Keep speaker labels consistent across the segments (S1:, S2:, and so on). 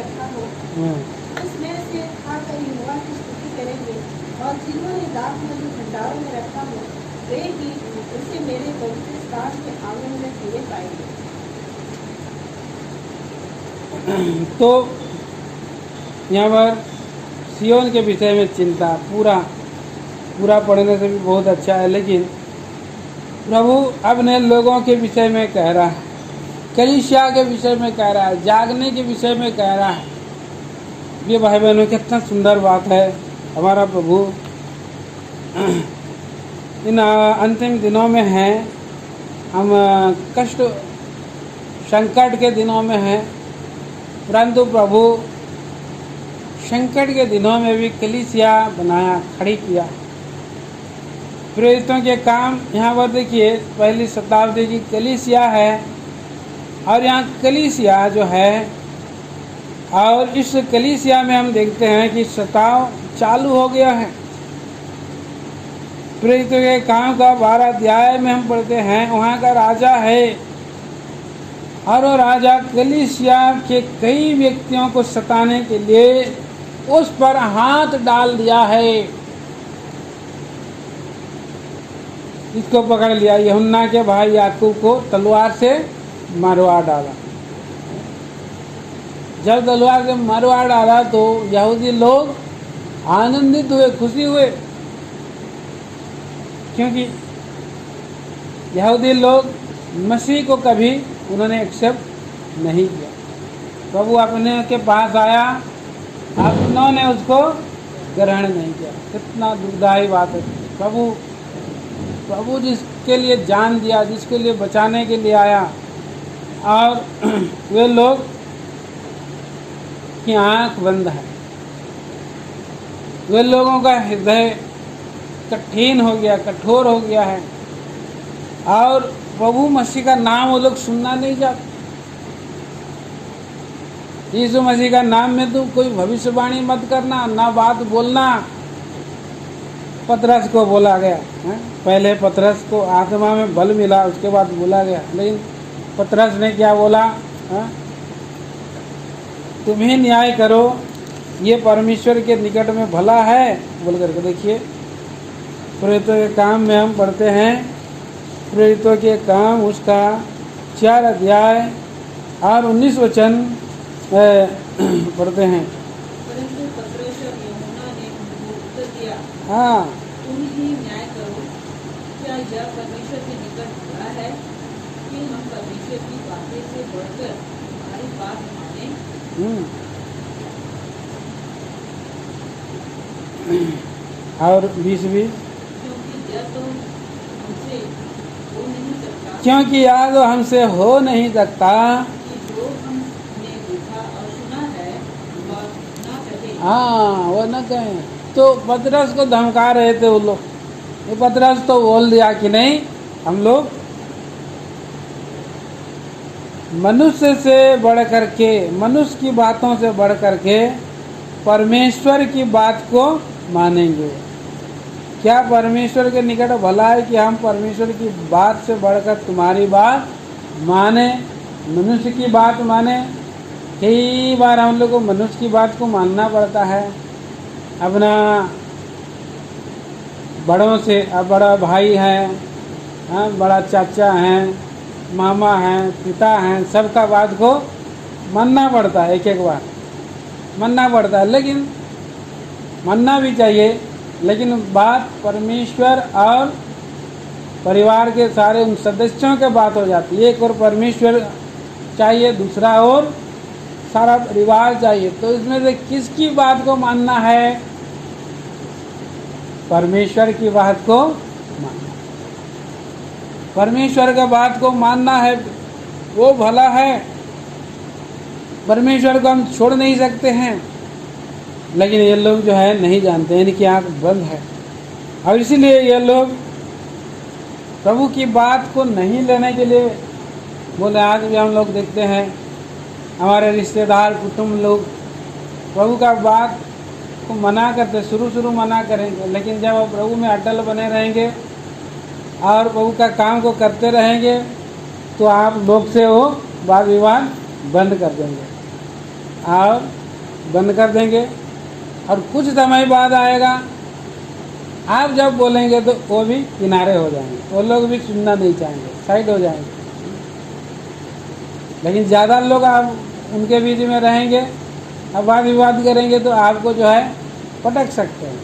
S1: रखा हो, उसमें से खाकर यहोवा की स्तुति करेंगे, और जिन्होंने दाख में जो भंडारों में रखा हो, वे ही उसे मेरे पवित्र स्थान के आंगन में फिरे पाएंगे।
S2: तो यहाँ पर सियोन के विषय में चिंता पूरा पढ़ने से भी बहुत अच्छा है, लेकिन प्रभु अपने लोगों के विषय में कह रहा है, कलीसिया के विषय में कह रहा है, जागने के विषय में कह रहा है। ये भाई बहनों कितना सुंदर बात है। हमारा प्रभु इन अंतिम दिनों में हैं, हम कष्ट संकट के दिनों में हैं, परंतु प्रभु संकट के दिनों में भी कलीसिया बनाया, खड़ी किया। प्रेरितों के काम यहाँ पर देखिए, पहली शताब्दी की कलीसिया है, और यहाँ कलीसिया जो है, और इस कलीसिया में हम देखते हैं कि सताव चालू हो गया है। प्रेरितों के काम का 12 अध्याय में हम पढ़ते हैं, वहाँ का राजा है, और वो राजा कलीसिया के कई व्यक्तियों को सताने के लिए उस पर हाथ डाल दिया है। इसको पकड़ लिया, यूहन्ना के भाई याकूब को तलवार से मरवा डाला। जब तलवार से मरवा डाला तो यहूदी लोग आनंदित हुए, खुशी हुए, क्योंकि यहूदी लोग मसीह को कभी उन्होंने एक्सेप्ट नहीं किया। प्रभु अपने के पास आया, अब उन्होंने उसको ग्रहण नहीं किया। कितना दुखदायी बात है। प्रभु जिसके लिए जान दिया, जिसके लिए बचाने के लिए आया, और वे लोग की आंख बंद है, वे लोगों का हृदय कठिन हो गया, कठोर हो गया है, और प्रभु मसीह का नाम वो लोग सुनना नहीं चाहते। यीशु मसीह का नाम में तो कोई भविष्यवाणी मत करना, ना बात बोलना। पतरस को बोला गया है, पहले पतरस को आत्मा में बल मिला, उसके बाद बोला गया, लेकिन पतरस ने क्या बोला है? तुम ही न्याय करो, ये परमेश्वर के निकट में भला है, बोल करके। देखिए प्रेरितों के काम में हम पढ़ते हैं, प्रेरितों के काम उसका 4 अध्याय और 19 वचन पढ़ते हैं।
S1: परंतु पतरस और यूहन्ना ने उनको उत्तर दिया,
S2: हाँ,
S1: तुम ही न्याय करो, क्या यह परमेश्वर के निकट भला है कि हम परमेश्वर की बातें से बढ़कर तुम्हारी बात माने?
S2: और 20 क्योंकि यह तो हमसे हो नहीं सकता
S1: कि जो हमने देखा और सुना है वह ना कहे।
S2: हाँ, वो न कहें। तो पतरस को धमका रहे थे वो लोग। ये पतरस तो बोल दिया कि नहीं, हम लोग मनुष्य से बढ़ करके, मनुष्य की बातों से बढ़ करके परमेश्वर की बात को मानेंगे। क्या परमेश्वर के निकट भला है कि हम परमेश्वर की बात से बढ़कर तुम्हारी बात माने, मनुष्य की बात माने? कई बार हम लोग को मनुष्य की बात को मानना पड़ता है। अपना बड़ों से, अब बड़ा भाई है, हाँ, बड़ा चाचा है, मामा है, पिता हैं, सबका बात को मानना पड़ता है। एक बार मानना पड़ता है, लेकिन मानना भी चाहिए, लेकिन बात परमेश्वर और परिवार के सारे उन सदस्यों के बात हो जाती है। एक और परमेश्वर चाहिए, दूसरा और सारा परिवार चाहिए। तो इसमें से किसकी बात को मानना है? परमेश्वर की बात को मानना। परमेश्वर का बात को मानना है, वो भला है। परमेश्वर को हम छोड़ नहीं सकते हैं, लेकिन ये लोग जो है नहीं जानते हैं, इनकी आंख बंद है, और इसीलिए ये लोग प्रभु की बात को नहीं लेने के लिए बोले। आज भी हम लोग देखते हैं, हमारे रिश्तेदार, कुटुंब लोग प्रभु का बात को मना करते, शुरू मना करेंगे, लेकिन जब वो प्रभु में अटल बने रहेंगे और प्रभु का काम को करते रहेंगे, तो आप लोग से वो वाद विवाद बंद कर देंगे। और बंद कर देंगे, और कुछ समय बाद आएगा, आप जब बोलेंगे तो वो भी किनारे हो जाएंगे, वो लोग भी सुनना नहीं चाहेंगे, साइड हो जाएंगे। लेकिन ज़्यादा लोग आप उनके बीच में रहेंगे, अब वाद विवाद करेंगे तो आपको जो है पटक सकते हैं,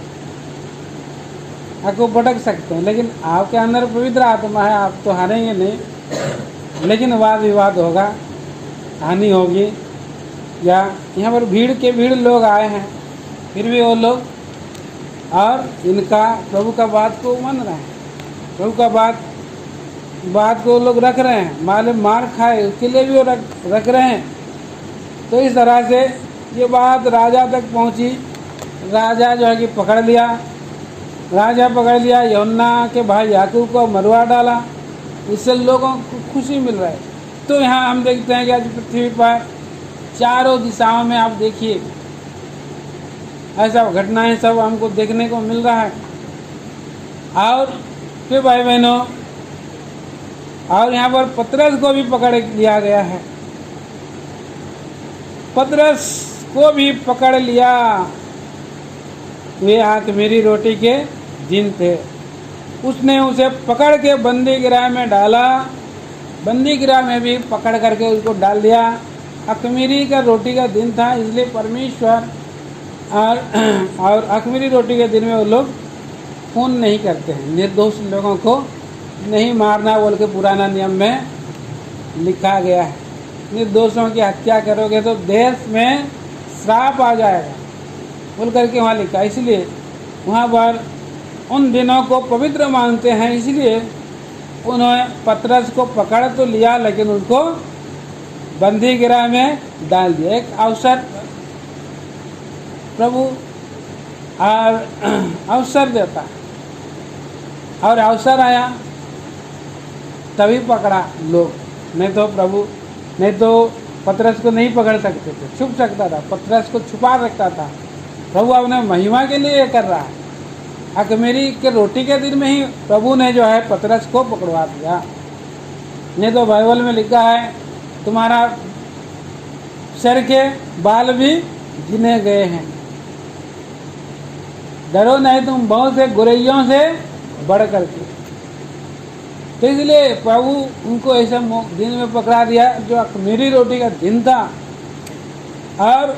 S2: आपको पटक सकते हैं। लेकिन आपके अंदर पवित्र आत्मा है, आप तो हारेंगे नहीं। लेकिन वाद विवाद होगा, हानि होगी। या यहाँ पर भीड़ लोग आए हैं, फिर भी वो लोग और इनका प्रभु का बात को मान रहे हैं, प्रभु का बात को लोग रख रहे हैं, मार खाए उसके लिए भी वो रख रहे हैं। तो इस तरह से ये बात राजा तक पहुंची। राजा जो है कि पकड़ लिया, यूहन्ना के भाई याकूब को मरवा डाला। इससे लोगों को खुशी मिल रहा है। तो यहाँ हम देखते हैं कि आज पृथ्वी पर चारों दिशाओं में आप देखिए ऐसा घटनाएं सब हमको देखने को मिल रहा है। और फिर भाई बहनों, और यहाँ पर पतरस को भी पकड़ लिया गया है, पतरस को भी पकड़ लिया। वे आखिरी रोटी के दिन थे। उसने उसे पकड़ के बंदी गृह में डाला, बंदी गृह में भी पकड़ करके उसको डाल दिया। अख़मीरी का रोटी का दिन था, इसलिए परमेश्वर और अख़मीरी रोटी के दिन में वो लोग खून नहीं करते हैं, निर्दोष लोगों को नहीं मारना बोल के पुराना नियम में लिखा गया है। निर्दोषों की हत्या करोगे तो देश में श्राप आ जाएगा बोल करके वहाँ लिखा। इसलिए वहाँ पर उन दिनों को पवित्र मानते हैं, इसलिए उन्होंने पतरस को पकड़ तो लिया लेकिन उनको बंदी गृह में डाल दिया। एक अवसर प्रभु और अवसर देता, और अवसर आया तभी पकड़ा लोग, नहीं तो पतरस को नहीं पकड़ सकते थे, छुप सकता था, पतरस को छुपा रखता था। प्रभु अपने महिमा के लिए कर रहा है। अख़मीरी के रोटी के दिन में ही प्रभु ने जो है पतरस को पकड़वा दिया। नहीं तो बाइबल में लिखा है तुम्हारा सर के बाल भी गिने गए हैं, डरो नहीं तुम बहुत से गुरैयों से बढ़ करके। तो इसलिए प्रभु उनको ऐसे दिन में पकड़ा दिया जो अख़मीरी रोटी का दिन था, और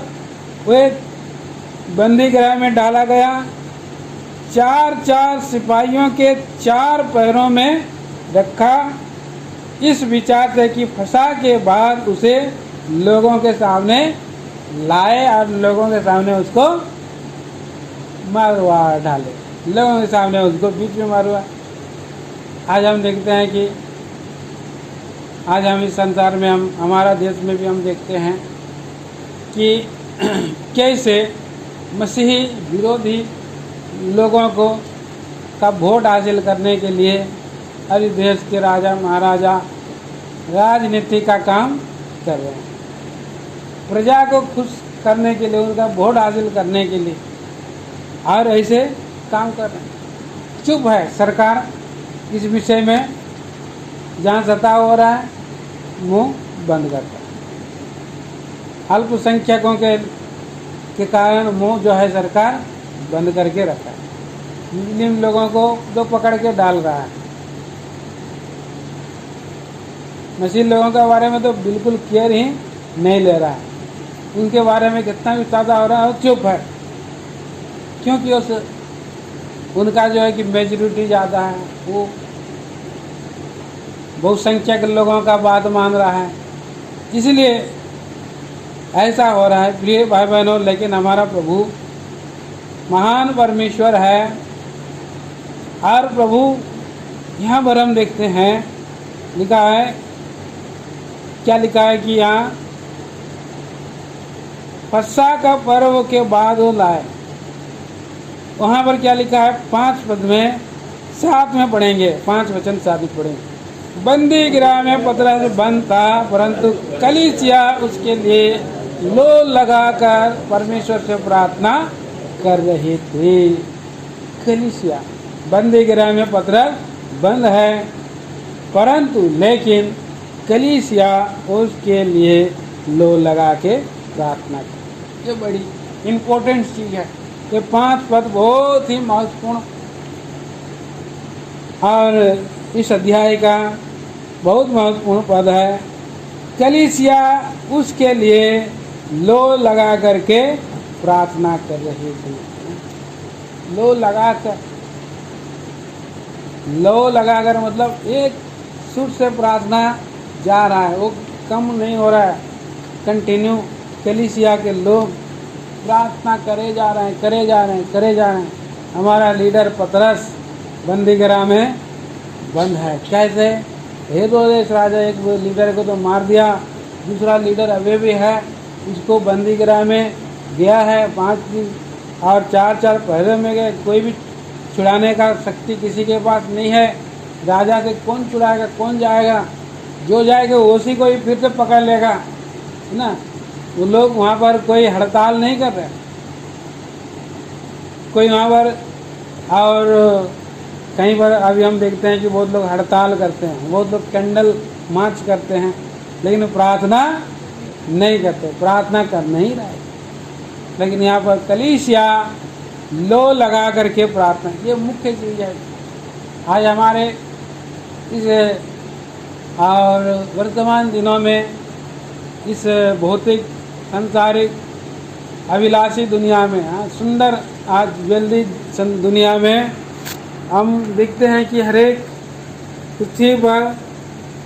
S2: वे बंदी गृह में डाला गया। 4 सिपाहियों के 4 पैरों में रखा, इस विचार से कि फंसा के बाद उसे लोगों के सामने लाए और लोगों के सामने उसको मारवा डाले, लोगों के सामने उसको बीच में मारवा। आज हम देखते हैं कि आज हम इस संसार में हमारा देश में भी हम देखते हैं कि कैसे मसीही विरोधी लोगों को का वोट हासिल करने के लिए अभी देश के राजा महाराजा राजनीति का काम कर रहे हैं, प्रजा को खुश करने के लिए, उनका वोट हासिल करने के लिए, और ऐसे काम कर रहे हैं। चुप है सरकार इस विषय में, जहाँ सताव हो रहा है मुंह बंद करता है। अल्पसंख्यकों के कारण मुंह जो है सरकार बंद करके रखा है। मुस्लिम लोगों को जो पकड़ के डाल रहा है, मसीह लोगों के बारे में तो बिल्कुल केयर ही नहीं ले रहा है। उनके बारे में कितना भी ताज़ा हो रहा है, चुप है, क्योंकि उनका जो है कि मेजॉरिटी ज़्यादा है, वो बहुसंख्यक लोगों का बात मान रहा है, इसलिए ऐसा हो रहा है। प्रिय भाई बहनों, लेकिन हमारा प्रभु महान परमेश्वर है, और प्रभु यहाँ पर हम देखते हैं लिखा है, क्या लिखा है कि यहाँ फसह का पर्व के बाद वो लाए। वहाँ पर क्या लिखा है 5 पद में, 7 में पढ़ेंगे, 5 वचन 7 पढ़ेंगे। बंदी गृह में पतरस बंद था, परंतु कलीसिया उसके लिए लो लगाकर परमेश्वर से प्रार्थना कर रही थी। कलीसिया बंदी गृह में पतरस बंद है, परंतु लेकिन कलीसिया उसके लिए लो लगा के प्रार्थना करें। ये बड़ी इम्पोर्टेंट चीज़ है। ये 5 पद बहुत ही महत्वपूर्ण और इस अध्याय का बहुत महत्वपूर्ण पद है। कलीसिया उसके लिए लो लगा करके प्रार्थना कर रही थी। लो लगाकर मतलब एक सुर से प्रार्थना जा रहा है, वो कम नहीं हो रहा है। कंटिन्यू कलीसिया के लोग प्रार्थना करे जा रहे हैं। हमारा लीडर पतरस बंदीगृह में बंद है। कैसे? हेरोदेस राजा एक लीडर को तो मार दिया, दूसरा लीडर अभी भी है, उसको बंदीगृह में गया है 5 दिन और 4 पहले में गए। कोई भी छुड़ाने का शक्ति किसी के पास नहीं है। राजा से कौन छुड़ाएगा, कौन जाएगा? जो जाएगा उसी को ही फिर से पकड़ लेगा, है ना। वो लोग वहाँ पर कोई हड़ताल नहीं कर रहे, कोई वहाँ पर। और कहीं पर अभी हम देखते हैं कि बहुत लोग हड़ताल करते हैं, बहुत लोग कैंडल मार्च करते हैं, लेकिन प्रार्थना नहीं करते, प्रार्थना कर नहीं रहे। लेकिन यहाँ पर कलीसिया लो लगा करके प्रार्थना, ये मुख्य चीज़ है आज हमारे इस और वर्तमान दिनों में इस भौतिक सांसारिक अभिलाषी दुनिया में, सुंदर आज जल्दी दुनिया में हम देखते हैं कि हर एक पृथ्वी पर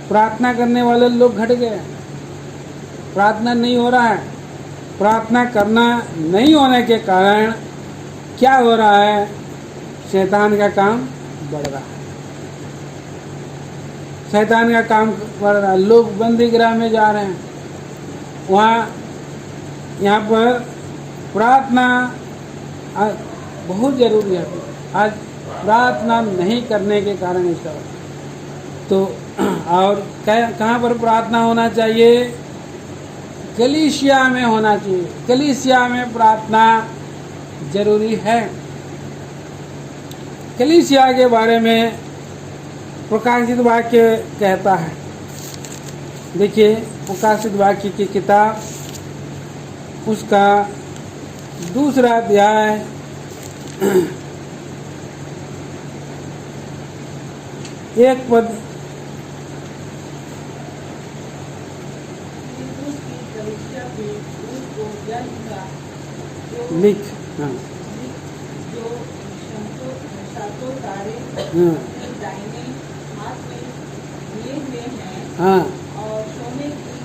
S2: प्रार्थना करने वाले लोग घट गए हैं। प्रार्थना नहीं हो रहा है। प्रार्थना करना नहीं होने के कारण क्या हो रहा है? शैतान का काम बढ़ रहा है। शैतान का काम बढ़ रहा है। लोग बंदीगृह में जा रहे हैं, यहाँ पर प्रार्थना बहुत जरूरी है। आज प्रार्थना नहीं करने के कारण ऐसा हो। तो और कहाँ पर प्रार्थना होना चाहिए? कलीसिया में होना चाहिए। कलीसिया में प्रार्थना जरूरी है। कलीसिया के बारे में प्रकाशित वाक्य कहता है। देखिए प्रकाशित वाक्य की किताब उसका 2 अध्याय 1 पद। लिख। हाँ
S1: जो सातों तारे दाहिने हाथ में लिए हुए हैं,
S2: हाँ
S1: और सोने की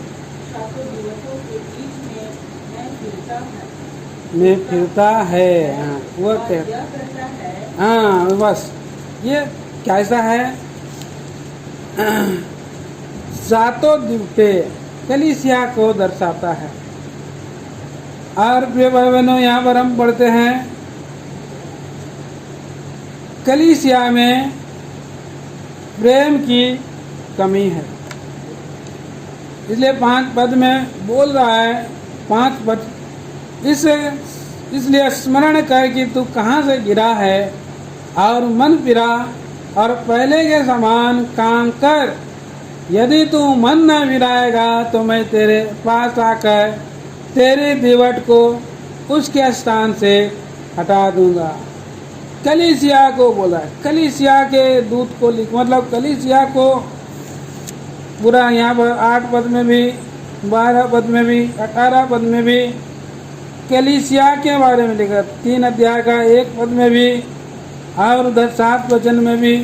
S1: 7 दिवसों के बीच में मैं फिरता है।
S2: हाँ वो
S1: और
S2: कहता
S1: यह कहता है,
S2: हाँ बस ये कैसा है? 7 दिवसे कलीसिया को दर्शाता है। और प्रिय भाई बहनों, यहाँ पर हम पढ़ते हैं कलीसिया में प्रेम की कमी है। इसलिए 5 पद में बोल रहा है, 5 पद इसलिए स्मरण कर कि तू कहाँ से गिरा है और मन फिरा और पहले के समान काम कर। यदि तू मन न फिराएगा तो मैं तेरे पास आकर तेरे दीवट को उसके स्थान से हटा दूंगा। कलीसिया को बोला है, कलीसिया के दूत को लिख, मतलब कलीसिया को पूरा यहाँ पर 8 पद में भी, 12 पद में भी, 18 पद में भी कलीसिया के बारे में लिखा। 3 अध्याय का 1 पद में भी और उधर 7 वचन में भी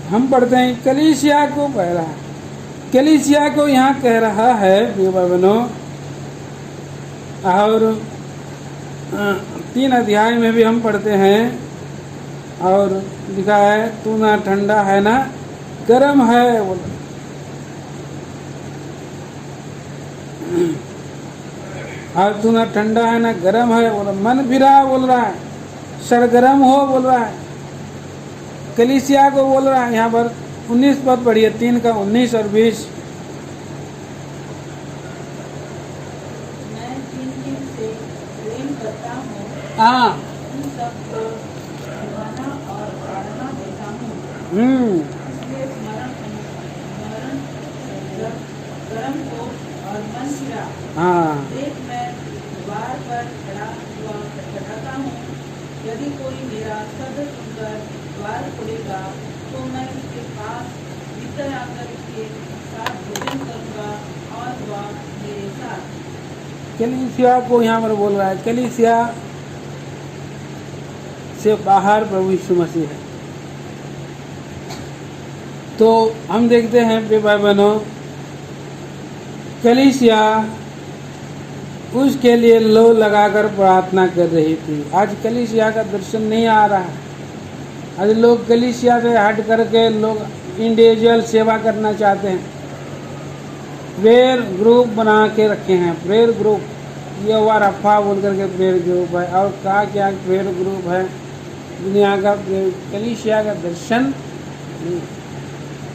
S2: हम पढ़ते हैं कलीसिया को कह रहा है। कलीसिया को यहाँ कह रहा है प्रिय भाई बहनों। और 3 अध्याय में भी हम पढ़ते हैं और लिखा है तू ना ठंडा है ना गर्म है। बोला और तू ना ठंडा है ना गर्म है। बोला मन फिरा बोल रहा है, सरगर्म हो बोल रहा है, कलीसिया को बोल रहा है। यहाँ पर 19 पद पढ़िए, 3 का 19 और 20।
S1: मैं जिन से प्रेम करता हूँ
S2: हाँ
S1: उन सबको निभाना और ताड़ना देता हूँ। इसलिए गरम को और मन फिरा।
S2: हाँ
S1: देख मैं द्वार पर खटखटाता हूँ। यदि कोई मेरा शब्द सुनकर द्वार खोलेगा तो मैं उसके पास भीतर आकर उसके साथ भोजन करूँगा और वह मेरे साथ।
S2: कलीसिया को यहाँ पर बोल रहा है, कलीसिया से बाहर प्रभु यीशु मसीह है। तो हम देखते हैं भाई बहनों, कलीसिया उसके लिए लो लगाकर प्रार्थना कर रही थी। आज कलीसिया का दर्शन नहीं आ रहा है। आज लोग कलीसिया से हट करके लोग इंडिविजुअल सेवा करना चाहते हैं। प्रेयर ग्रुप बना के रखे हैं, प्रेयर ग्रुप, ये हुआ रफा बोल करके प्रेयर ग्रुप है, और क्या प्रेयर ग्रुप है दुनिया का। कलीसिया का दर्शन नहीं।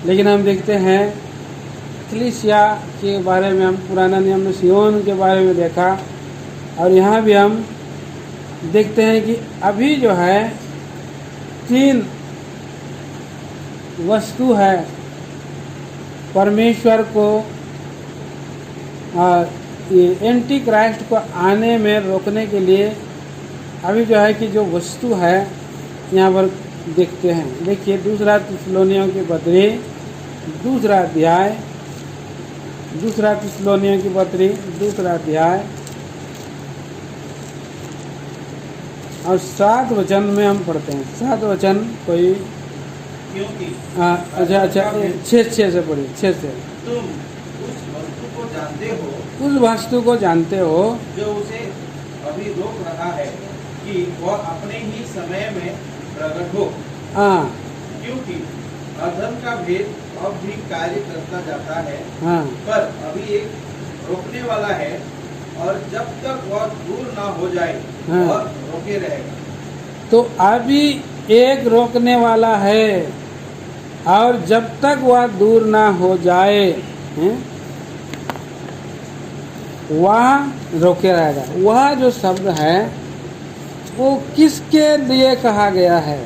S2: लेकिन हम देखते हैं कलीसिया के बारे में, हम पुराना नियम में सियोन के बारे में देखा, और यहाँ भी हम देखते हैं कि अभी जो है 3 वस्तु है परमेश्वर को ये एंटी क्राइस्ट को आने में रोकने के लिए। अभी जो है कि जो वस्तु है यहाँ पर देखते हैं। देखिए 2 थिस्सलुनीयों की पत्री 2 अध्याय, 2 थिस्सलुनीयों की पत्री 2 अध्याय और 7 वचन में हम पढ़ते हैं। 7 वचन कोई
S3: क्योंकि
S2: अच्छा 6 से पढ़िए, 6 से।
S3: तुम उस वस्तु को जानते हो
S2: उस वस्तु को जानते हो
S3: जो उसे अभी रोक रहा है कि वह अपने ही समय में प्रकट हो।
S2: हाँ
S3: क्योंकि अधर्म का भेद अब भी कार्य करता जाता है,
S2: हाँ
S3: पर अभी एक रोकने वाला है, और जब तक वह दूर ना हो जाए
S2: हाँ।
S3: वह रोके रहेगा।
S2: तो अभी एक रोकने वाला है, और जब तक वह दूर ना हो जाए वह रोके रहेगा। वह जो शब्द है वो किसके लिए कहा गया है?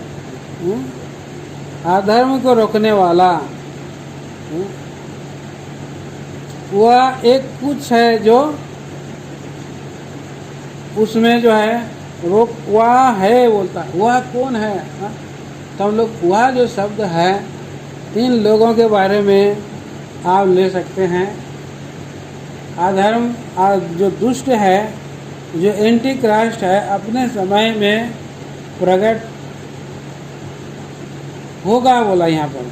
S2: अधर्म को रोकने वाला। वह एक कुछ है जो उसमें जो है रोक, वह है बोलता है। वह कौन है? तो हम लोग वह जो शब्द है, इन लोगों के बारे में आप ले सकते हैं। अधर्म जो दुष्ट है, जो एंटी क्राइस्ट है, अपने समय में प्रकट होगा बोला यहाँ पर।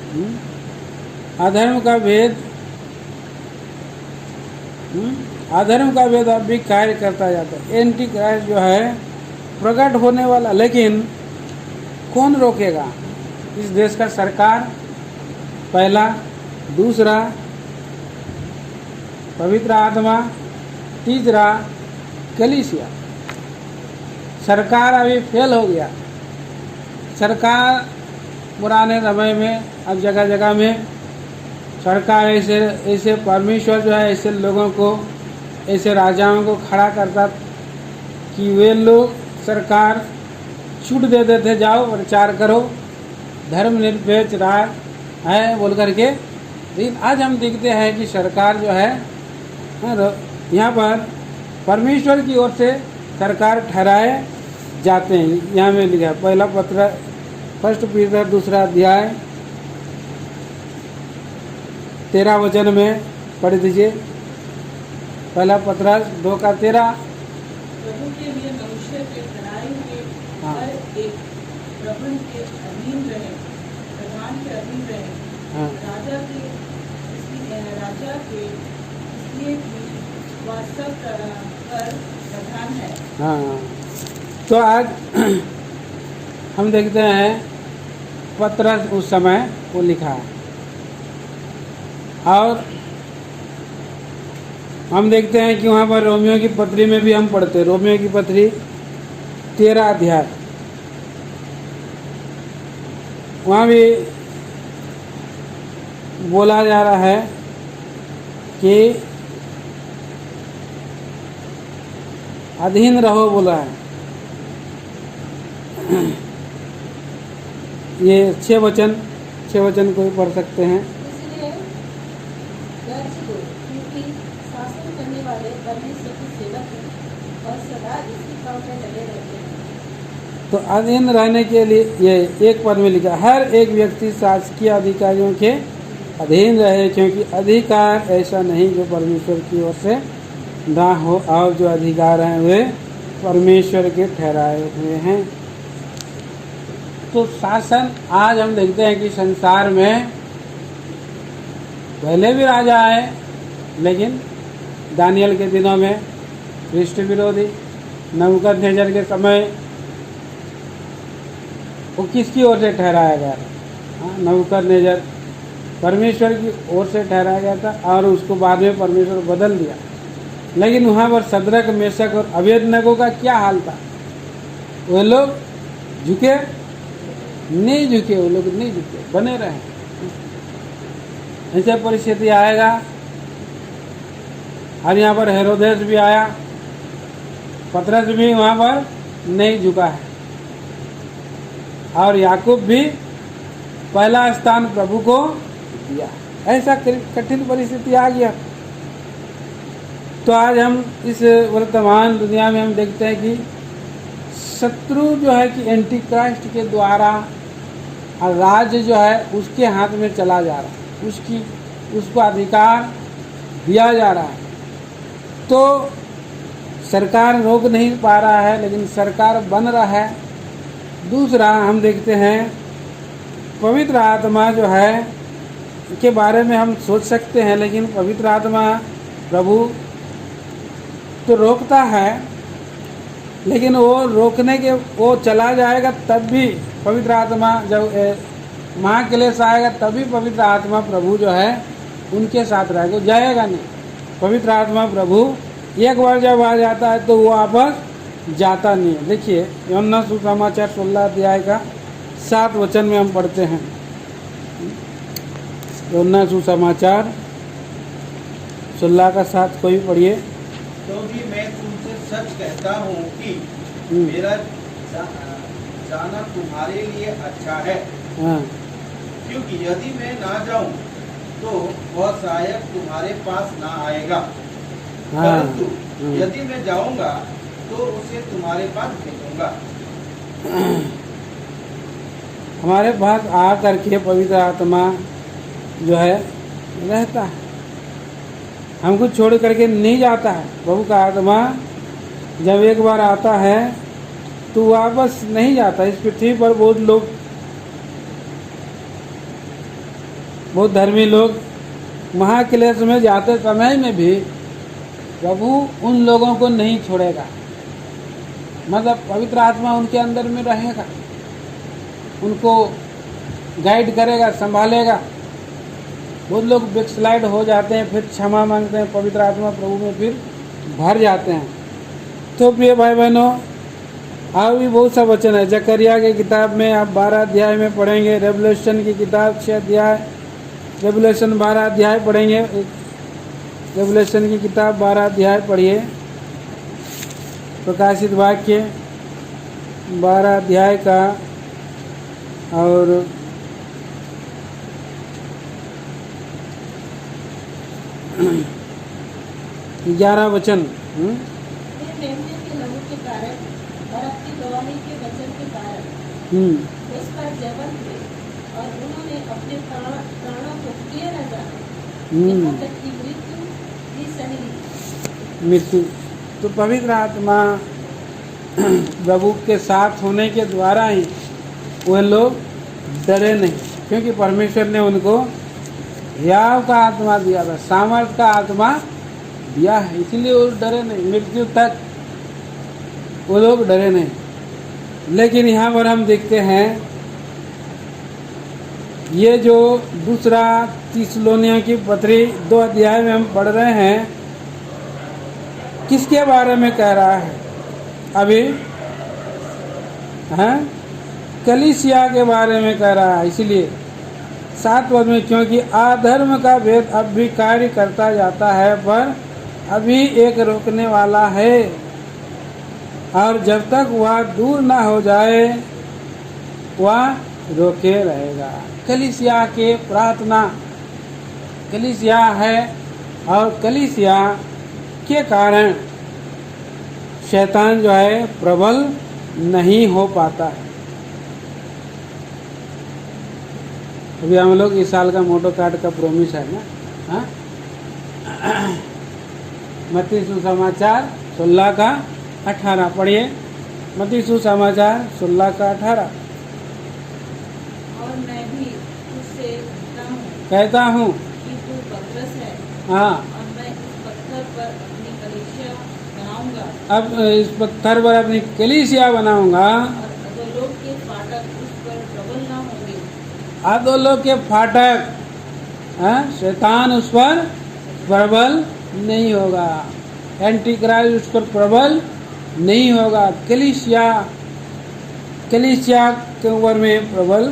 S2: अधर्म का भेद, अधर्म का भेद अब भी कार्य करता जाता है। एंटी क्राइस्ट जो है प्रकट होने वाला, लेकिन कौन रोकेगा? इस देश का सरकार पहला, दूसरा पवित्र आत्मा, तीसरा कलीसिया। सरकार अभी फेल हो गया। सरकार पुराने समय में, अब जगह जगह में सरकार ऐसे परमेश्वर जो है ऐसे लोगों को, ऐसे राजाओं को खड़ा करता कि वे लोग सरकार छूट दे देते, जाओ प्रचार करो, धर्मनिरपेक्ष राय है बोल करके। लेकिन आज हम देखते हैं कि सरकार जो है यहाँ पर परमेश्वर की ओर से सरकार ठहराए जाते हैं। यहाँ में लिखा है पहला पत्र 1 पीटर 2 अध्याय 13 वचन में पढ़ दीजिए। पहला पत्र 2 का 13।
S1: प्रभु के लिए मनुष्य के ठहराए हुए
S2: हाँ।
S1: हर एक प्रभु के अधीन रहे, प्रधान के अधीन रहे,
S2: हाँ।
S1: राजा के इसलिए कि वह सब पर प्रधान है।
S2: हाँ, तो आज हम देखते हैं पत्र उस समय वो लिखा है, और हम देखते हैं कि वहाँ पर रोमियो की पत्री में भी हम पढ़ते हैं। रोमियो की पत्री 13 अध्याय, वहाँ भी बोला जा रहा है कि अधीन रहो बोला है। ये 6 वचन कोई पढ़ सकते हैं।
S1: इसलिए गर्ज दो, क्योंकि शासन करने वाले परमेश्वर के सेवक हैं। और सदा इसी काम में लगे रहते हैं।
S2: तो अधीन रहने के लिए ये एक पद में लिखा, हर एक व्यक्ति शासकीय अधिकारियों के अधीन रहे, क्योंकि अधिकार ऐसा नहीं जो परमेश्वर की ओर से ना हो, और जो अधिकार हैं वे परमेश्वर के ठहराए हुए हैं। तो शासन आज हम देखते हैं कि संसार में पहले भी राजा आए, लेकिन दानियल के दिनों में ख्रिस्ट विरोधी, नबूकदनेस्सर के समय वो किसकी ओर से ठहराया गया था? नबूकदनेस्सर परमेश्वर की ओर से ठहराया गया था, और उसको बाद में परमेश्वर बदल दिया। लेकिन वहाँ पर शद्रक, मेशक और अबेदनगो का क्या हाल था? वो लोग झुके नहीं, झुके, वो लोग नहीं झुके, बने रहे। ऐसे परिस्थिति आएगा। और यहाँ पर हेरोदेस भी आया, पतरस भी वहाँ पर नहीं झुका है, और याकूब भी पहला स्थान प्रभु को दिया। ऐसा कठिन परिस्थिति आ गया। तो आज हम इस वर्तमान दुनिया में हम देखते हैं कि शत्रु जो है कि एंटी क्राइस्ट के द्वारा राज्य जो है उसके हाथ में चला जा रहा है, उसको अधिकार दिया जा रहा है। तो सरकार रोक नहीं पा रहा है, लेकिन सरकार बन रहा है। दूसरा हम देखते हैं पवित्र आत्मा जो है के बारे में हम सोच सकते हैं, लेकिन पवित्र आत्मा प्रभु तो रोकता है, लेकिन वो रोकने के वो चला जाएगा तब भी पवित्र आत्मा, जब महाक्लेश आएगा तभी पवित्र आत्मा प्रभु जो है उनके साथ रहेगा, वो जाएगा नहीं। पवित्र आत्मा प्रभु एक बार जब आ जाता है तो वो वापस जाता नहीं है। देखिए यूहन्ना सुसमाचार 16 अध्याय का 7 वचन में हम पढ़ते हैं। यूहन्ना सुसमाचार 16 का 7 कोई पढ़िए।
S3: तो भी मैं तुमसे सच कहता हूँ कि मेरा जाना तुम्हारे लिए अच्छा है।
S2: हाँ,
S3: क्योंकि यदि मैं ना जाऊं तो वह सहायक तुम्हारे पास ना आएगा,
S2: हाँ,
S3: परंतु यदि मैं जाऊंगा तो उसे तुम्हारे पास भेजूंगा।
S2: हमारे पास आ करके पवित्र आत्मा जो है रहता है, हमको छोड़ करके नहीं जाता है। प्रभु का आत्मा जब एक बार आता है तो वापस नहीं जाता। इस पृथ्वी पर बहुत धर्मी लोग महाक्लेश में जाते समय में भी प्रभु उन लोगों को नहीं छोड़ेगा, मतलब पवित्र आत्मा उनके अंदर में रहेगा, उनको गाइड करेगा, संभालेगा। बहुत लोग बैकस्लाइड हो जाते हैं, फिर क्षमा मांगते हैं, पवित्र आत्मा प्रभु में फिर भर जाते हैं। तो प्रिय भाई बहनों, और भी बहुत सा वचन है। जकरिया की किताब में आप 12 अध्याय में पढ़ेंगे, रेवल्यूशन की किताब 6 अध्याय, रेवल्यूशन 12 अध्याय पढ़ेंगे। रेवल्यूशन की किताब 12 अध्याय पढ़िए। प्रकाशित वाक्य 12 अध्याय का और 11 वचन।
S1: वे मेमने के लहू के कारण और अपनी गवाही के वचन के कारण उस पर जबल हुए, और उन्होंने अपने प्राणों को किए न जाने, यहाँ तक कि मृत्यु भी सही ली।
S2: मृत्यु। तो पवित्र आत्मा प्रभु के साथ होने के द्वारा ही वे लोग डरे नहीं, क्योंकि परमेश्वर ने उनको याव का आत्मा दिया था, सामर्थ का आत्मा दिया है, इसलिए वो डरे नहीं। मृत्यु तक वो लोग डरे नहीं। लेकिन यहाँ पर हम देखते हैं ये जो दूसरा थिस्सलुनीकियों की पत्री 2 अध्याय में हम पढ़ रहे हैं, किसके बारे में कह रहा है अभी? हैं, कलीसिया के बारे में कह रहा है। इसलिए 7 पद में, क्योंकि अधर्म का भेद अब भी कार्य करता जाता है, पर अभी एक रोकने वाला है, और जब तक वह दूर ना हो जाए वह रोके रहेगा। कलीसिया के प्रार्थना, कलीसिया है, और कलीसिया के कारण शैतान जो है प्रबल नहीं हो पाता है। अभी हम लोग इस साल का मोटो कार्ड का प्रोमिस है ना, हाँ। मत्ती सुसमाचार 16 का 18 पढ़िए। मत्ती सुसमाचार 16 का 18।
S1: और मैं भी तुझसे
S2: कहता हूँ
S1: कि तू पतरस है,
S2: हाँ,
S1: और मैं इस पत्थर पर अपनी कलीसिया बनाऊंगा,
S2: अब इस पत्थर पर अपनी कलीसिया बनाऊंगा
S1: और अधोलोक के फाटक उस पर प्रबल न होंगे।
S2: अधोलोक के फाटक, हाँ, शैतान उस पर प्रबल नहीं होगा, एंटी क्राइस्ट उस पर प्रबल नहीं होगा। कलीसिया के ऊपर में प्रबल,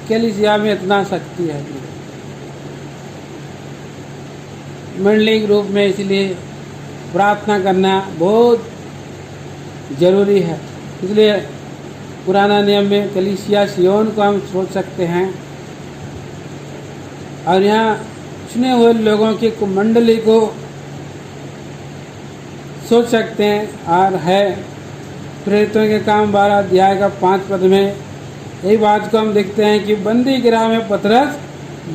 S2: कलीसिया में इतना शक्ति है मंडली रूप में, इसलिए प्रार्थना करना बहुत जरूरी है। इसलिए पुराना नियम में कलीसिया सियोन को हम सोच सकते हैं, और यहाँ चुने हुए लोगों की मंडली को सोच सकते हैं। और है प्रेरितों के काम 12 अध्याय का 5 पद में यही बात को हम देखते हैं कि बंदी गृह में पतरस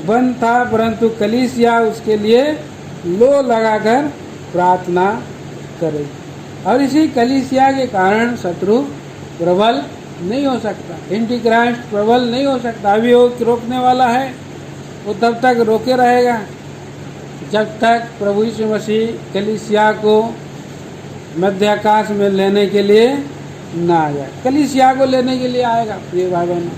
S2: बंद था, परंतु कलीसिया उसके लिए लो लगाकर प्रार्थना करे, और इसी कलीसिया के कारण शत्रु प्रबल नहीं हो सकता, एंटी क्राइस्ट प्रबल नहीं हो सकता। अभी वो रोकने वाला है, वो तब तक रोके रहेगा जब तक प्रभु यीशु मसीह कलीसिया को मध्य आकाश में लेने के लिए ना आ जाए। कलीसिया को लेने के लिए आएगा प्रिय भाई बहनों,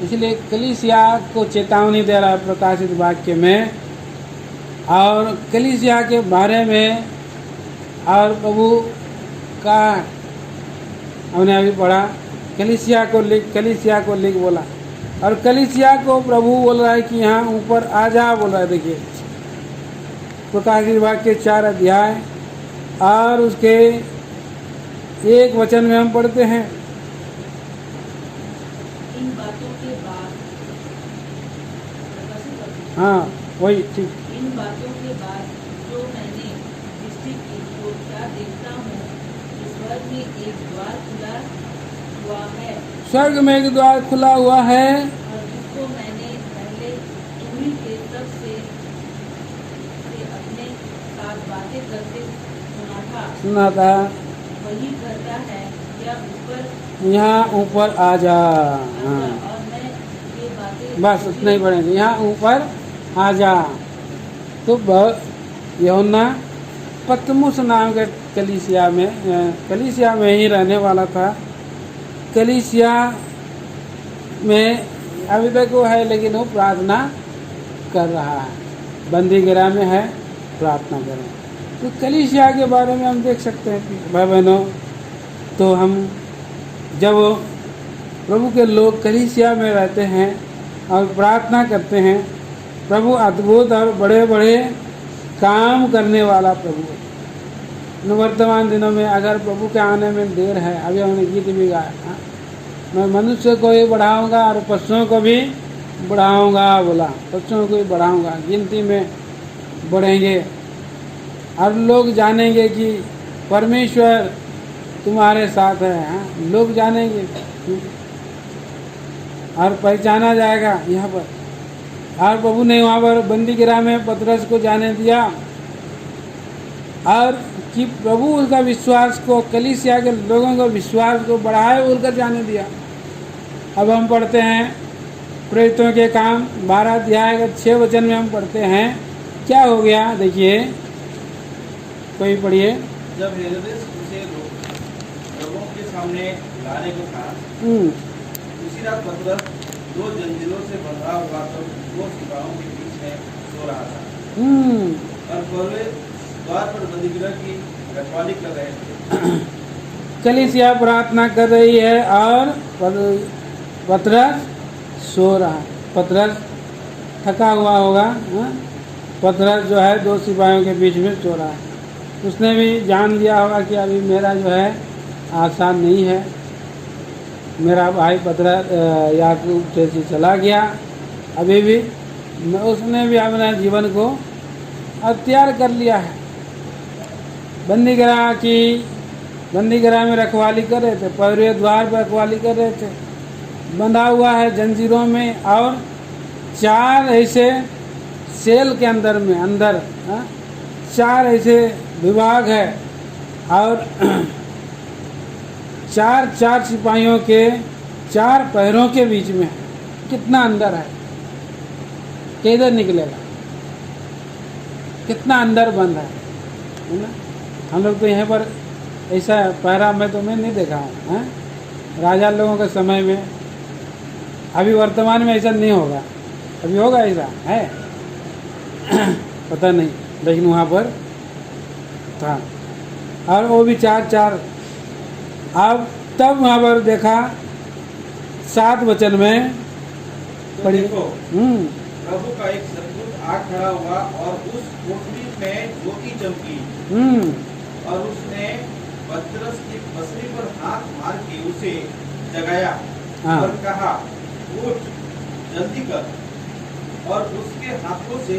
S2: इसलिए कलीसिया को चेतावनी दे रहा है प्रकाशित वाक्य में, और कलीसिया के बारे में, और प्रभु का हमने अभी पढ़ा, कलीसिया को लिख बोला, और कलीसिया को प्रभु बोल रहा है कि यहाँ ऊपर आ जा बोल रहा है। देखिए प्रकाशित वाक्य 4 अध्याय और उसके 1 वचन में हम पढ़ते हैं,
S1: इन बातों के बाद,
S2: हाँ वही ठीक,
S1: इन बातों के बाद जो मैंने दृष्टि की तो क्या देखता हूँ, स्वर्ग में एक द्वार खुला हुआ है,
S2: स्वर्ग में एक द्वार खुला हुआ है,
S1: और जिसको मैंने पहले तुरी के तब से अपने साथ बातें करते
S2: सुना था,
S1: वही करता है, या ऊपर
S2: यहाँ ऊपर आ जा, हाँ
S1: और मैं ये बातें
S2: बस उतना ही पढ़ेंगे, यहाँ ऊपर आ जा। तो यूहन्ना पतमुस नाम के कलीसिया में ही रहने वाला था। कलीसिया में अभी तक वो है, लेकिन वो प्रार्थना कर रहा है, बंदी गृह में है, प्रार्थना कर रहा है। तो कलीसिया के बारे में हम देख सकते हैं भाई बहनों, तो हम जब प्रभु के लोग कलीसिया में रहते हैं और प्रार्थना करते हैं, प्रभु अद्भुत और बड़े बड़े काम करने वाला प्रभु है। वर्तमान दिनों में अगर प्रभु के आने में देर है, अभी हमने गीत भी गाया, हाँ? मैं मनुष्य को भी बढ़ाऊंगा और पशुओं को भी बढ़ाऊंगा बोला, पशुओं को भी बढ़ाऊंगा, गिनती में बढ़ेंगे, और लोग जानेंगे कि परमेश्वर तुम्हारे साथ है, हाँ? लोग जानेंगे और पहचाना जाएगा यहाँ पर। और प्रभु ने वहाँ पर बंदी गृह में पतरस को जाने दिया, और कि प्रभु उसका विश्वास को, कलीसिया के लोगों को विश्वास को बढ़ाए बोलकर जाने दिया। अब हम पढ़ते हैं प्रेरितों के काम 12 अध्याय का 6 वचन में हम पढ़ते हैं, क्या हो गया देखिए, कोई पढ़िए।
S3: जब हेरोदेस उसे लोगों के सामने लाने को था, उसी रात पतरस 2 जंजीरों से बंधा हुआ तो 2 सिपाहियों के बीच में सो रहा था, और पहले द्वार पर बंदी गृह की रखवाली कर रहे थे।
S2: कलीसिया प्रार्थना कर रही है और पतरस सो रहा। पतरस थका हुआ होगा, हाँ? पतरस जो है 2 सिपाहियों के बीच में सो रहा है। उसने भी जान लिया होगा कि अभी मेरा जो है आसान नहीं है, मेरा भाई पतरस याकूब से चला गया, अभी भी उसने भी अपना जीवन को हत्यार कर लिया है। बंदीगृह में रखवाली कर रहे थे, पहरे द्वार पर रखवाली कर रहे थे, बंधा हुआ है जंजीरों में। और 4 ऐसे सेल के अंदर 4 ऐसे विभाग है और 4 सिपाहियों के 4 पैरों के बीच में है। कितना अंदर है, किधर निकलेगा, कितना अंदर बंद है ना। हम लोग तो यहाँ पर ऐसा पहरा मैं नहीं देखा हूँ, राजा लोगों के समय में। अभी वर्तमान में ऐसा नहीं होगा, अभी होगा ऐसा है पता नहीं, लेकिन वहाँ पर था। और वो भी 4। अब तब वहाँ पर देखा 7 वचन में पढ़ी।
S3: प्रभु का एक सदूत आ खड़ा हुआ और उस कोठरी में ज्योति चमकी और उसने पतरस की पसली पर हाथ मार के उसे जगाया और कहा, उठ, जल्दी कर। और उसके हाथों से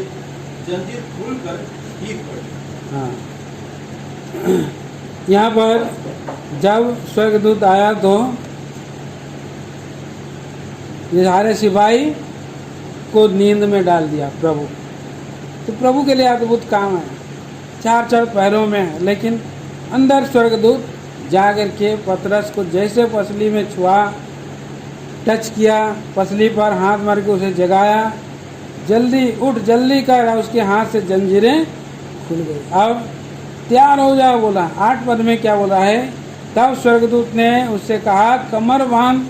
S3: जंजीर खुलकर गिर पड़ी।
S2: हाँ, यहाँ पर जब स्वर्गदूत आया तो ये सारे सिपाही को नींद में डाल दिया प्रभु। तो प्रभु के लिए अद्भुत काम है, 4 पैरों में है, लेकिन अंदर स्वर्गदूत जाकर के पतरस को जैसे पसली में छुआ, टच किया, पसली पर हाथ मार के उसे जगाया, जल्दी उठ, जल्दी कर। और उसके हाथ से जंजीरें खुल गई। अब तैयार हो जाओ बोला। 8 पद में क्या बोला है, तब स्वर्गदूत ने उससे कहा, कमर बांध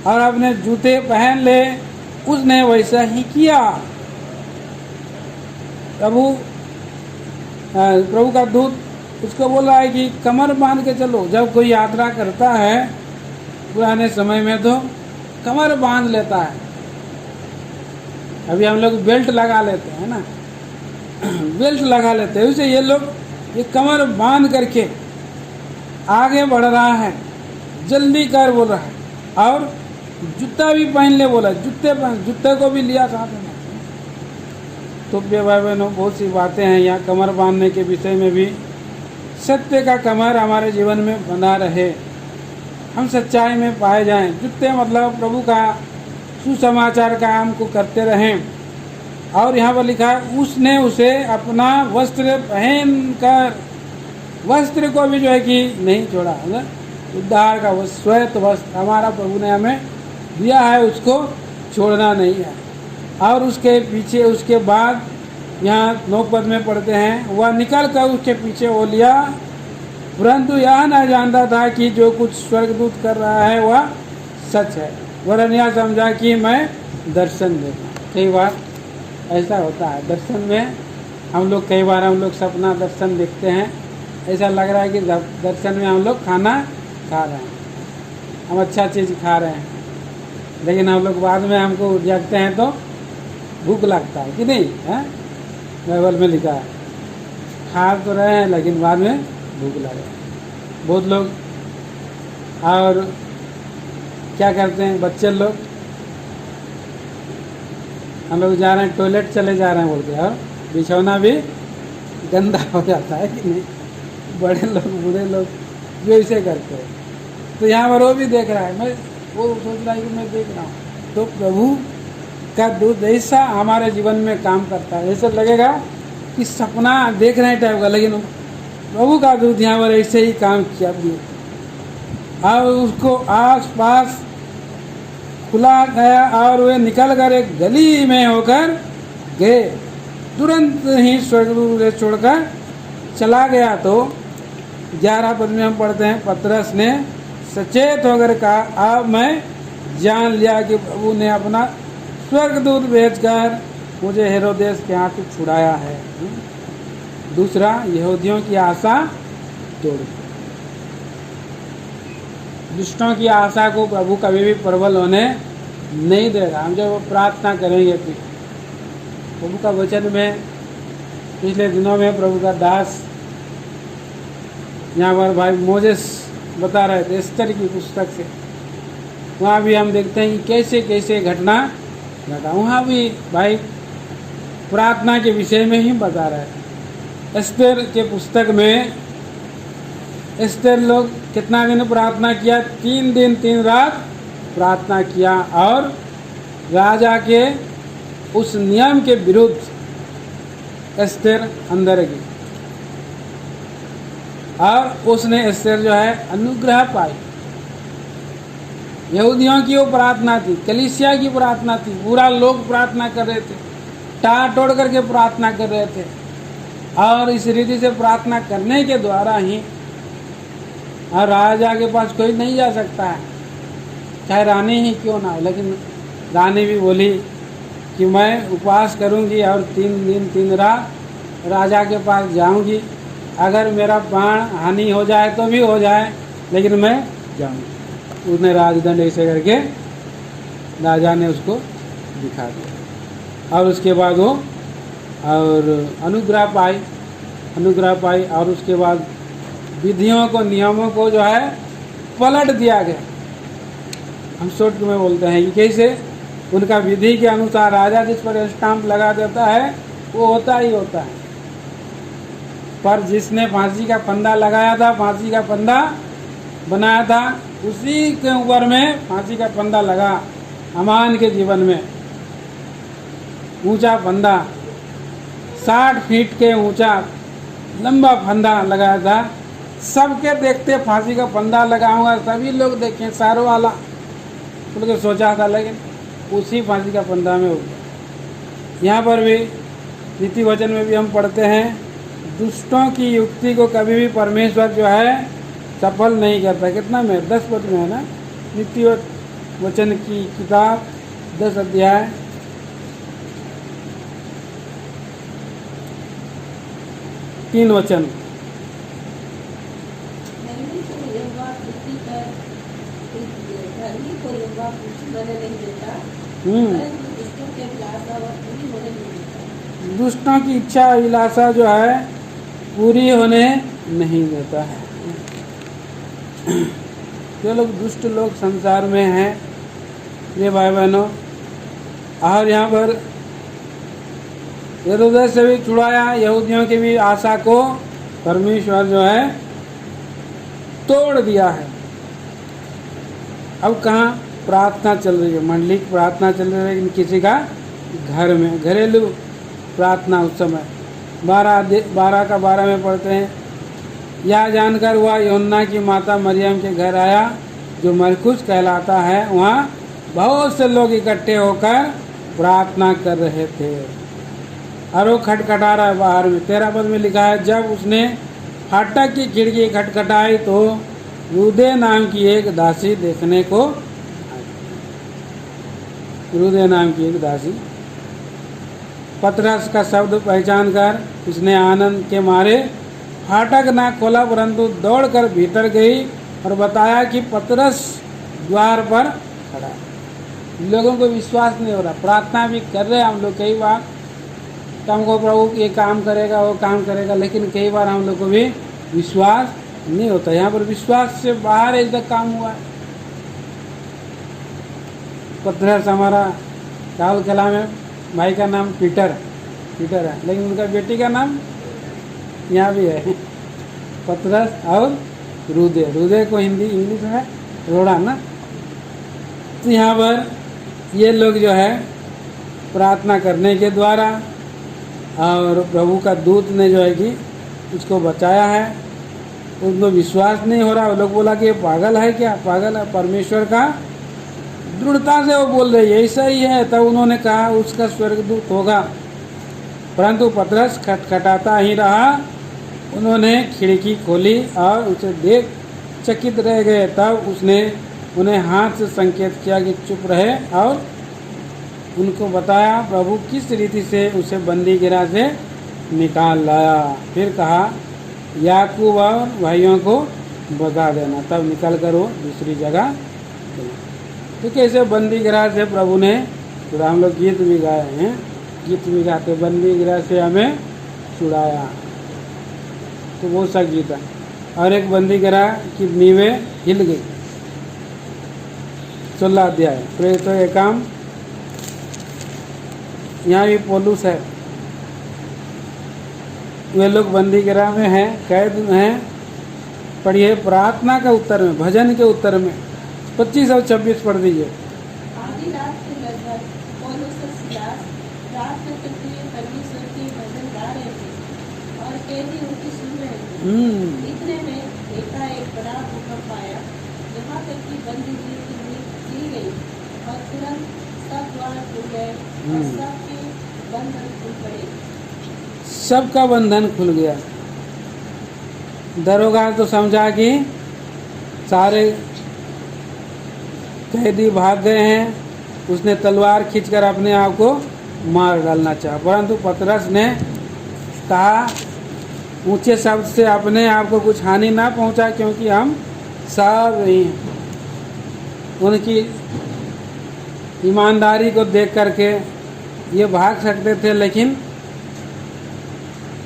S2: और अपने जूते पहन ले। उसने वैसा ही किया। प्रभु का दूत उसको बोला है कि कमर बांध के चलो। जब कोई यात्रा करता है पुराने समय में तो कमर बांध लेता है। अभी हम लोग बेल्ट लगा लेते हैं ना, बेल्ट लगा लेते हैं। उसे ये लोग ये कमर बांध करके आगे बढ़ रहा है, जल्दी कर बोल रहा है। और जूता भी पहन ले बोला, जूते को भी लिया साथ में। तो प्रिय भाई बहनों, बहुत सी बातें हैं यहाँ कमर बांधने के विषय में भी। सत्य का कमर हमारे जीवन में बना रहे, हम सच्चाई में पाए जाएं। जूते मतलब प्रभु का सुसमाचार काम को करते रहें। और यहाँ पर लिखा है, उसने उसे अपना वस्त्र पहनकर, वस्त्र को भी जो है कि नहीं छोड़ा, है ना। उद्धार का वस्त्र, श्वेत वस्त्र हमारा प्रभु ने हमें दिया है, उसको छोड़ना नहीं है। और उसके पीछे, उसके बाद यहाँ 9 पद में पढ़ते हैं, वह निकल कर उसके पीछे हो लिया, परंतु यह न जानता था कि जो कुछ स्वर्गदूत कर रहा है वह सच है। वरन यह समझा कि मैं दर्शन देखा। कई बार ऐसा होता है, दर्शन में हम लोग सपना दर्शन देखते हैं, ऐसा लग रहा है कि दर्शन में हम लोग खाना खा रहे हैं, हम अच्छा चीज़ खा रहे हैं, लेकिन हम लोग बाद में हमको जागते हैं तो भूख लगता है कि नहीं है। बाइबल में लिखा है, खा तो रहे हैं लेकिन बाद में भूख लगे। बहुत लोग और क्या करते हैं, बच्चे लोग, हम लोग जा रहे हैं टॉयलेट चले जा रहे हैं बोल के, और बिछौना भी गंदा हो जाता है कि नहीं। बड़े लोग, बूढ़े लोग जो इसे करते हैं। तो यहाँ पर वो भी देख रहा है, मैं वो सोच रहा है कि मैं देख रहा हूँ। तो प्रभु का दूत ऐसा हमारे जीवन में काम करता है, ऐसा लगेगा कि सपना देख रहे हैं टाइप का, लेकिन प्रभु का दूत यहाँ पर ऐसे ही काम किया दिया। और उसको आस पास खुला गया और वे निकल कर एक गली में होकर गए। तुरंत ही स्वर्गदूत छोड़कर चला गया। तो 11 पद में हम पढ़ते हैं, पतरस ने सचेत होकर कहा, अब मैं जान लिया कि प्रभु ने अपना स्वर्गदूत भेजकर मुझे हेरोदेस के हाथ से छुड़ाया है। दूसरा, यहूदियों की आशा तोड़ दी। दुष्टों की आशा को प्रभु कभी भी प्रबल होने नहीं देगा। हम जब प्रार्थना करेंगे तो प्रभु का वचन में पिछले दिनों में प्रभु का दास यहाँ पर भाई मोजेस बता रहे थे एस्तर की पुस्तक से, वहाँ भी हम देखते हैं कि कैसे कैसे घटना घटा। वहाँ भी भाई प्रार्थना के विषय में ही बता रहे हैं। एस्तर के पुस्तक में एस्तेर लोग कितना दिन प्रार्थना किया? 3 दिन 3 रात प्रार्थना किया और राजा के उस नियम के विरुद्ध एस्तेर अंदर गई और उसने एस्तेर जो है अनुग्रह पाई। यहूदियों की वो प्रार्थना थी, कलीसिया की प्रार्थना थी, पूरा लोग प्रार्थना कर रहे थे, टाट तोड़ करके प्रार्थना कर रहे थे और इस रीति से प्रार्थना करने के द्वारा ही और राजा के पास कोई नहीं जा सकता है, चाहे रानी ही क्यों ना हो। लेकिन रानी भी बोली कि मैं उपवास करूंगी और 3 दिन 3 रात राजा के पास जाऊंगी, अगर मेरा प्राण हानि हो जाए तो भी हो जाए, लेकिन मैं जाऊंगी। उसने राजदंड ऐसे करके राजा ने उसको दिखा दिया और उसके बाद वो और अनुग्रह पाई और उसके बाद विधियों को नियमों को जो है पलट दिया गया। हम शॉर्ट में बोलते हैं कि कैसे उनका विधि के अनुसार राजा जिस पर स्टाम्प लगा देता है वो होता ही होता है, पर जिसने फांसी का फंदा लगाया था, फांसी का फंदा बनाया था, उसी के ऊपर में फांसी का फंदा लगा। अमान के जीवन में ऊंचा फंदा 60 फीट के ऊंचा लंबा फंदा लगाया था। सबके देखते फांसी का फंदा लगाऊंगा, सभी लोग देखें सारों वाला बोल के सोचा था, लेकिन उसी फांसी का फंदा में हो गया। यहाँ पर भी नीति वचन में भी हम पढ़ते हैं, दुष्टों की युक्ति को कभी भी परमेश्वर जो है सफल नहीं करता। कितना में 10 पद में है ना, नीति वचन की किताब 10 अध्याय 3 वचन।
S1: धर्मी को यहोवा पुष्टि नहीं देता, परंतु दुष्टों के अभिलाषा वह पूरी होने नहीं देता।
S2: दुष्टों की इच्छा अभिलाषा जो है पूरी होने नहीं देता है। जो लोग दुष्ट लोग संसार में हैं, ये भाई बहनों, और यहाँ पर हृदय से भी छुड़ाया, यहूदियों की भी आशा को परमेश्वर जो है तोड़ दिया है। अब कहाँ प्रार्थना चल रही है, मंडली की प्रार्थना चल रही है, लेकिन किसी का घर में घरेलू प्रार्थना। उस समय 12 का 12 में पढ़ते हैं, यह जानकर वह यूहन्ना की माता मरियम के घर आया जो मरकुस कहलाता है। वहाँ बहुत से लोग इकट्ठे होकर प्रार्थना कर रहे थे और वो खटखटा रहा है बाहर में। 13 पद में लिखा है, जब उसने फाटक की खिड़की खटखटाई तो रूदे नाम की एक दासी देखने को आई। रूदे नाम की एक दासी पतरस का शब्द पहचान कर उसने आनंद के मारे फाटक ना खोला, परंतु दौड़कर भीतर गई और बताया कि पतरस द्वार पर खड़ा है। लोगों को विश्वास नहीं हो रहा, प्रार्थना भी कर रहे हैं हम लोग कई बार, तो हमको प्रभु ये काम करेगा वो काम करेगा, लेकिन कई बार हम लोग को भी विश्वास नहीं होता। यहाँ पर विश्वास से बाहर एक तक काम हुआ है। पतरस हमारा राहुल कला में भाई का नाम पीटर है, लेकिन उनका बेटी का नाम यहाँ भी है पतरस और रूदे को हिंदी इंग्लिश में रोड़ा ना। तो यहाँ पर ये लोग जो है प्रार्थना करने के द्वारा और प्रभु का दूत ने जो है कि उसको बचाया है। उनको विश्वास नहीं हो रहा, वो लोग बोला कि ये पागल है क्या, पागल है। परमेश्वर का दृढ़ता से वो बोल रही है ऐसा ही है। तब उन्होंने कहा उसका स्वर्गदूत होगा, परंतु पतरस खटखटाता ही रहा। उन्होंने खिड़की खोली और उसे देख चकित रह गए। तब उसने उन्हें हाथ से संकेत किया कि चुप रहे और उनको बताया प्रभु किस रीति से उसे बंदी गिरा से निकाल लाया। फिर कहा याकूब और भाइयों को बता देना, तब निकल कर वो दूसरी जगह गए। तो कैसे बंदी गिरा से प्रभु ने, तो हम लोग गीत भी गाए हैं, गीत भी गाते, बंदी गिरा से हमें छुड़ाया, तो वो सा गीत है। और एक बंदी गिरा की नींवें हिल गई, 16 अध्याय प्रेरित ये काम। यहाँ भी पौलुस है, वे लोग बंदी गिरा में हैं, कैद में हैं, पढ़िए प्रार्थना का उत्तर में, भजन के उत्तर में 25 और 26 पढ़ दीजिए।
S1: आधी रात के लगभग पौलुस और सीलास प्रार्थना करते हुए परमेश्वर के भजन गा रहे थे और कैदी उनकी सुन रहे थे। इतने में एकाएक बड़ा भूकंप आया, यहाँ तक कि बंदी दी गई और तुरंत सब द्वार खुल गए और सबके बंधन खुल पड़े।
S2: सबका बंधन खुल गया। दरोगा तो समझा कि सारे कैदी भाग गए हैं, उसने तलवार खींचकर अपने आप को मार डालना चाहा, परंतु पतरस ने कहा ऊंचे शब्द से अपने आप को कुछ हानि ना पहुंचा, क्योंकि हम सब उनकी ईमानदारी को देख करके ये भाग सकते थे, लेकिन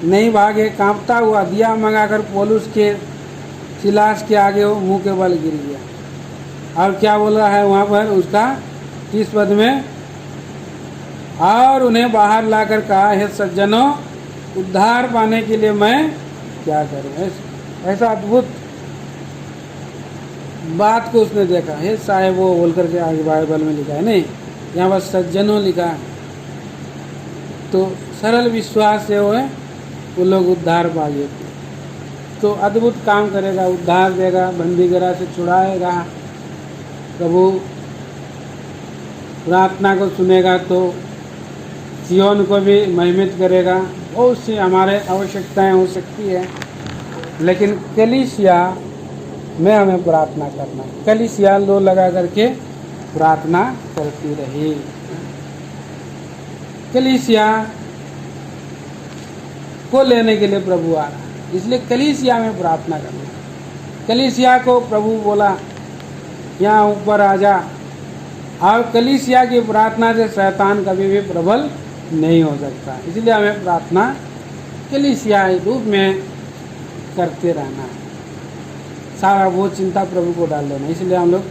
S2: नहीं भागे। कांपता हुआ दिया मंगाकर पौलुस के सिलास के आगे वो मुंह के बल गिर गया। और क्या बोल रहा है वहाँ पर उसका 30 पद में, और उन्हें बाहर लाकर कहा, हे सज्जनों, उद्धार पाने के लिए मैं क्या करूं। ऐसा अद्भुत बात को उसने देखा। हे साहेब वो बोल करके आगे बाइबल में लिखा है, नहीं यहाँ बस सज्जनों लिखा है। तो सरल विश्वास से वो लोग उद्धार पा गए। तो अद्भुत काम करेगा, उद्धार देगा, बंदीगृह से छुड़ाएगा। प्रभु प्रार्थना को सुनेगा तो सियोन को भी महिमित करेगा। बहुत सी हमारे आवश्यकताएं हो सकती है, लेकिन कलीसिया में हमें प्रार्थना करना। कलीसिया लो लगा करके प्रार्थना करती रही। कलीसिया को लेने के लिए प्रभु आ रहा है, इसलिए कलीसिया में प्रार्थना करना। कलीसिया को प्रभु बोला यहाँ ऊपर आ जा, और कलीसिया की प्रार्थना से शैतान कभी भी प्रबल नहीं हो सकता। इसलिए हमें प्रार्थना कलीसिया रूप में करते रहना है। सारा वो चिंता प्रभु को डाल देना। इसलिए हम लोग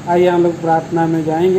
S2: आइए हम लोग प्रार्थना में जाएंगे।